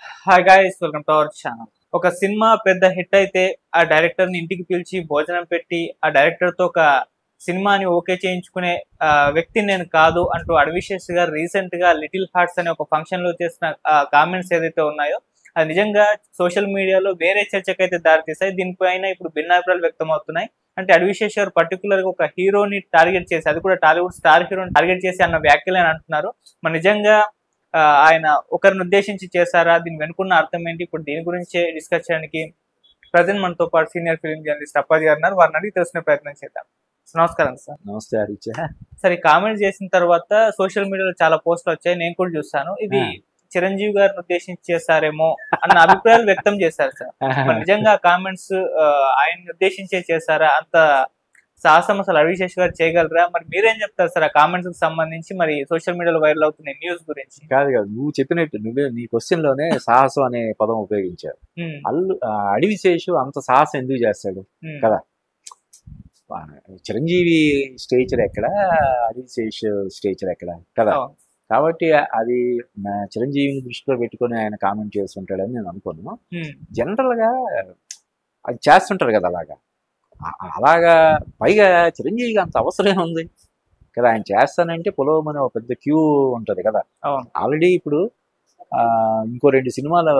Hi guys, welcome to our channel. ఒక cinema పెద్ద hit అయితే ఆ డైరెక్టర్ ని ఇంటికి పిలిచి భోజనం పెట్టి ఆ డైరెక్టర్ తో ఒక సినిమాని ఓకే చేయించుకునే వ్యక్తిని నేను కాదు అంటూ అడవిశేష్ గారు రీసెంట్ గా లిటిల్ హార్ట్స్ అనే ఒక ఫంక్షన్ లో చేసిన కామెంట్స్ ఏదైతే ఉన్నాయో అది నిజంగా సోషల్ మీడియాలో వేరే చర్చకైతే దారితీస్తాయి. దీనిపైన ఇప్పుడు భిన్నాభిప్రాయాలు వ్యక్తం అవుతున్నాయి. అంటే అడవిశేష్ గారు పర్టికులర్ గా ఒక హీరోని టార్గెట్ చేసి, అది కూడా టాలీవుడ్ స్టార్ హీరోని టార్గెట్ చేసి అన్న వ్యాఖ్యలు అని అంటున్నారు. మరి నిజంగా ఆయన ఒకరిని ఉద్దేశించి చేశారా? దీని వెనుకున్న అర్థం ఏంటి? ఇప్పుడు దీని గురించే డిస్కస్ చేయడానికి ప్రజెంట్ మనతో పాటు సీనియర్ ఫిల్మ్ జర్నలిస్ట్ అప్పాజీ గారు ఉన్నారు. వారిని అడిగి తెలుసుకునే ప్రయత్నం చేద్దాం. నమస్కారం సార్. నమస్తే ఆదిత్య. సరే, కామెంట్ చేసిన తర్వాత సోషల్ మీడియాలో చాలా పోస్టులు వచ్చాయి, నేను కూడా చూస్తాను. ఇది చిరంజీవి గారిని ఉద్దేశించి చేశారేమో అన్న అభిప్రాయాలు వ్యక్తం చేశారు సార్. మరి నిజంగా కామెంట్స్ ఆయన్ని ఉద్దేశించే చేశారా? అంత సాహసం అసలు అడవిశేష్ గారు చేయగలరా? మరి మీరేం చెప్తారు సార్ ఆ కామెంట్స్ కి సంబంధించి, మరి సోషల్ మీడియాలో వైరల్ అవుతున్న న్యూస్ గురించి? కాదు నువ్వు చెప్పినట్టు నీ క్వశ్చన్ లోనే సాహసం అనే పదం ఉపయోగించారు. అడవిశేషు అంత సాహసం ఎందుకు చేస్తాడు కదా? చిరంజీవి స్టేచర్ ఎక్కడ, అడవిశేష్ స్టేచర్ ఎక్కడ కదా? కాబట్టి అది చిరంజీవిని దృష్టిలో పెట్టుకుని ఆయన కామెంట్ చేస్తుంటాడని నేను అనుకోను. జనరల్ గా అది చేస్తుంటారు కదా అలాగా పైగా చిరంజీవికి అంత అవసరం ఉంది కదా? ఆయన చేస్తానంటే పొలవమని ఒక పెద్ద క్యూ ఉంటది కదా. ఆల్రెడీ ఇప్పుడు ఇంకో 2 సినిమాలు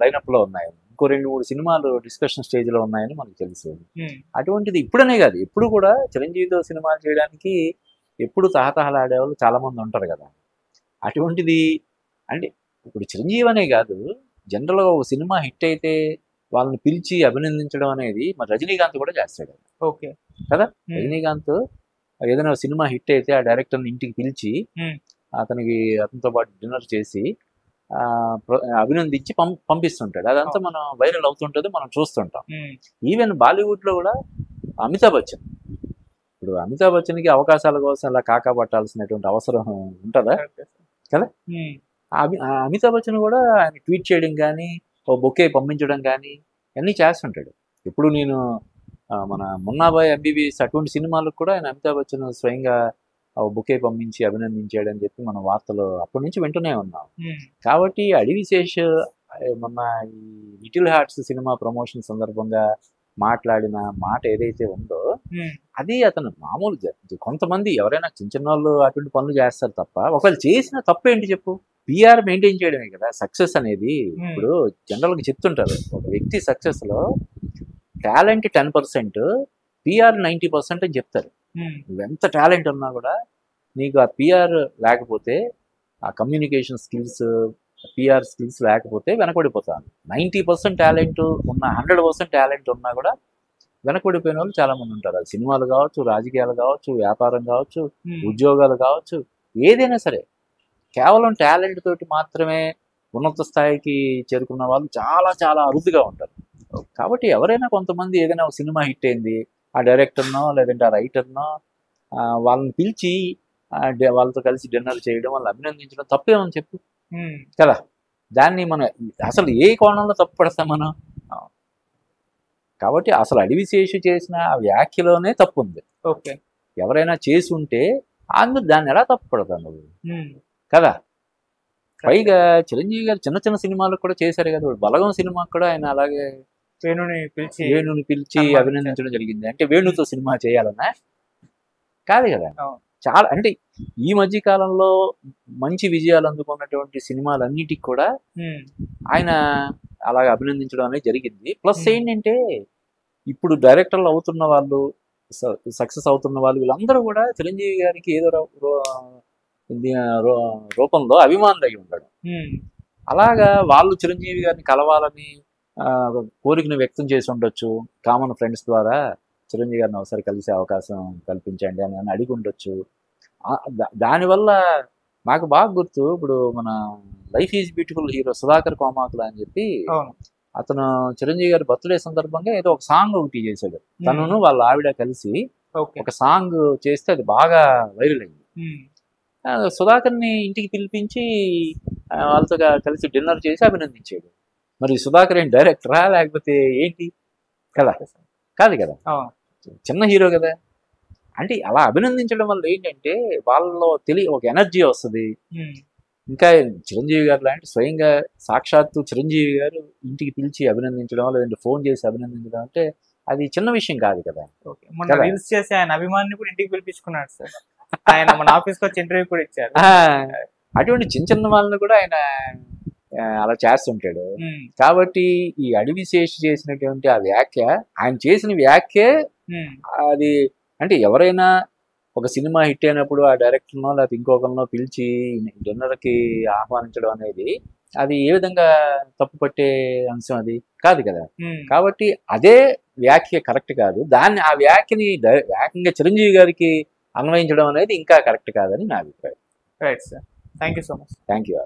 లైనప్ లో ఉన్నాయి, ఇంకో 2-3 సినిమాలు డిస్కషన్ స్టేజ్ లో ఉన్నాయని మనకు తెలుసు. అటువంటిది ఇప్పుడనే కాదు, ఎప్పుడు కూడా చిరంజీవితో సినిమాలు చేయడానికి ఎప్పుడు తహతహలాడేవాళ్ళు చాలా మంది ఉంటారు కదా. అటువంటిది అంటే ఇప్పుడు చిరంజీవి అనే కాదు, జనరల్ గా ఒక సినిమా హిట్ అయితే వాళ్ళని పిలిచి అభినందించడం అనేది మరి రజనీకాంత్ కూడా చేస్తాడు. ఓకే కదా, రజనీకాంత్ ఏదైనా సినిమా హిట్ అయితే ఆ డైరెక్టర్ని ఇంటికి పిలిచి అతనితో పాటు డిన్నర్ చేసి అభినందించి పంపిస్తుంటాడు. అదంతా మనం వైరల్ అవుతుంటది, మనం చూస్తుంటాం. ఈవెన్ బాలీవుడ్ లో కూడా అమితాబ్ బచ్చన్, ఇప్పుడు అమితాబ్ బచ్చన్కి అవకాశాల కోసం అలా కాకా పట్టాల్సినటువంటి అవసరం ఉంటుందా కదా? అమితాబ్ బచ్చన్ కూడా ఆయన ట్వీట్ చేయడం కానీ, ఓ బొకే పంపించడం కానీ అన్నీ చేస్తుంటాడు. ఇప్పుడు నేను మన మున్నాబాయ్ ఎంబీబీఎస్ అటువంటి సినిమాలకు కూడా ఆయన అమితాబ్ బచ్చన్ స్వయంగా బొకే పంపించి అభినందించాడని చెప్పి మనం వార్తలు అప్పటి నుంచి వింటూనే ఉన్నాం. కాబట్టి అడవిశేష్ మొన్న ఈ లిటిల్ హార్ట్స్ సినిమా ప్రమోషన్ సందర్భంగా మాట్లాడిన మాట ఏదైతే ఉందో అది అతను మామూలు కొంతమంది ఎవరైనా చిన్న చిన్న వాళ్ళు అటువంటి పనులు చేస్తారు తప్ప, ఒకళ్ళు చేసిన తప్పు ఏంటి చెప్పు? పిఆర్ మెయింటైన్ చేయడమే కదా సక్సెస్ అనేది. ఇప్పుడు జనరల్గా చెప్తుంటారు, ఒక వ్యక్తి సక్సెస్ లో టాలెంట్ 10%, పిఆర్ 90% అని చెప్తారు. నువ్వెంత టాలెంట్ ఉన్నా కూడా నీకు ఆ పిఆర్ లేకపోతే, ఆ కమ్యూనికేషన్ స్కిల్స్, పిఆర్ స్కిల్స్ లేకపోతే వెనకబడిపోతాను. 90% టాలెంట్ ఉన్న, 100% టాలెంట్ ఉన్నా కూడా వెనకబడిపోయిన వాళ్ళు చాలా మంది ఉంటారు. అది సినిమాలు కావచ్చు, రాజకీయాలు కావచ్చు, వ్యాపారం కావచ్చు, ఉద్యోగాలు కావచ్చు, ఏదైనా సరే కేవలం టాలెంట్ తోటి మాత్రమే ఉన్నత స్థాయికి చేరుకున్న వాళ్ళు చాలా చాలా అరుదుగా ఉంటారు. కాబట్టి ఎవరైనా కొంతమంది ఏదైనా ఒక సినిమా హిట్ అయింది, ఆ డైరెక్టర్నో లేదంటే ఆ రైటర్నో వాళ్ళని పిలిచి వాళ్ళతో కలిసి డిన్నర్ చేయడం, వాళ్ళని అభినందించడం తప్పేమని చెప్పు కదా? దాన్ని మనం అసలు ఏ కోణంలో తప్పు పడతాం మనం? కాబట్టి అసలు అడవిశేషు చేసిన ఆ వ్యాఖ్యలోనే తప్పు ఉంది. ఓకే, ఎవరైనా చేసి ఉంటే అందుకు దాన్ని ఎలా తప్పు పడతావు నువ్వు కదా? పైగా చిరంజీవి గారు చిన్న చిన్న సినిమాలకు కూడా చేశారు కదా. బలగం సినిమాకు కూడా ఆయన అలాగే వేణుని పిలిచి అభినందించడం జరిగింది. అంటే వేణుతో సినిమా చేయాలన్నా కాదు కదా. చాలా అంటే ఈ మధ్య కాలంలో మంచి విజయాలు అందుకున్నటువంటి సినిమాలన్నిటికి కూడా ఆయన అలాగే అభినందించడం అనేది జరిగింది. ప్లస్ ఏంటంటే ఇప్పుడు డైరెక్టర్లు అవుతున్న వాళ్ళు, సక్సెస్ అవుతున్న వాళ్ళు, వీళ్ళందరూ కూడా చిరంజీవి గారికి ఏదో రూపంలో అభిమానులు అయి ఉంటాడు. అలాగా వాళ్ళు చిరంజీవి గారిని కలవాలని కోరికను వ్యక్తం చేసి ఉండొచ్చు. కామన్ ఫ్రెండ్స్ ద్వారా చిరంజీవి గారిని ఒకసారి కలిసే అవకాశం కల్పించండి అని అడిగి ఉండొచ్చు. దానివల్ల నాకు బాగా గుర్తు, ఇప్పుడు మన life is beautiful hero Sudhakar Komakula అని చెప్పి అతను చిరంజీవి గారి బర్త్డే సందర్భంగా ఏదో ఒక సాంగ్ ఒకటి చేశాడు. తనను వాళ్ళ ఆవిడ కలిసి ఒక సాంగ్ చేస్తే అది బాగా వైరల్ అయింది. సుధాకర్ని ఇంటికి పిలిపించి వాళ్ళతో కలిసి డిన్నర్ చేసి అభినందించాడు. మరి సుధాకర్ ఏం డైరెక్టరా లేకపోతే ఏంటి కదా? కాదు కదా, చిన్న హీరో కదా. అంటే అలా అభినందించడం వల్ల ఏంటంటే వాళ్ళలో ఒక ఎనర్జీ వస్తుంది. ఇంకా చిరంజీవి గారు లాంటి స్వయంగా సాక్షాత్తు చిరంజీవి గారు ఇంటికి పిలిచి అభినందించడం, లేదంటే ఫోన్ చేసి అభినందించడం అంటే అది చిన్న విషయం కాదు కదా. మొన్న రీల్స్ చేసి ఆయన అభిమానిని కూడా ఇంటికి పిలిపించుకున్నాడు సార్. ఆయన మన ఆఫీస్కి వచ్చి ఇంటర్వ్యూ కూడా ఇచ్చారు. అటువంటి చిన్న చిన్న వాళ్ళని కూడా ఆయన అలా చేస్తుంటాడు. కాబట్టి ఈ అడవి శేషి చేసినటువంటి ఆ వ్యాఖ్య, ఆయన చేసిన వ్యాఖ్యే అది. అంటే ఎవరైనా ఒక సినిమా హిట్ అయినప్పుడు ఆ డైరెక్టర్నో లేకపోతే ఇంకొకరినో పిలిచి డిన్నర్కి ఆహ్వానించడం అనేది అది ఏ విధంగా తప్పు పట్టే అంశం అది కాదు కదా. కాబట్టి అదే వ్యాఖ్య కరెక్ట్ కాదు. దాన్ని ఆ వ్యాఖ్యని ఏకంగా చిరంజీవి గారికి అన్వయించడం అనేది ఇంకా కరెక్ట్ కాదని నా అభిప్రాయం. Right sir, thank you so much. Thank you.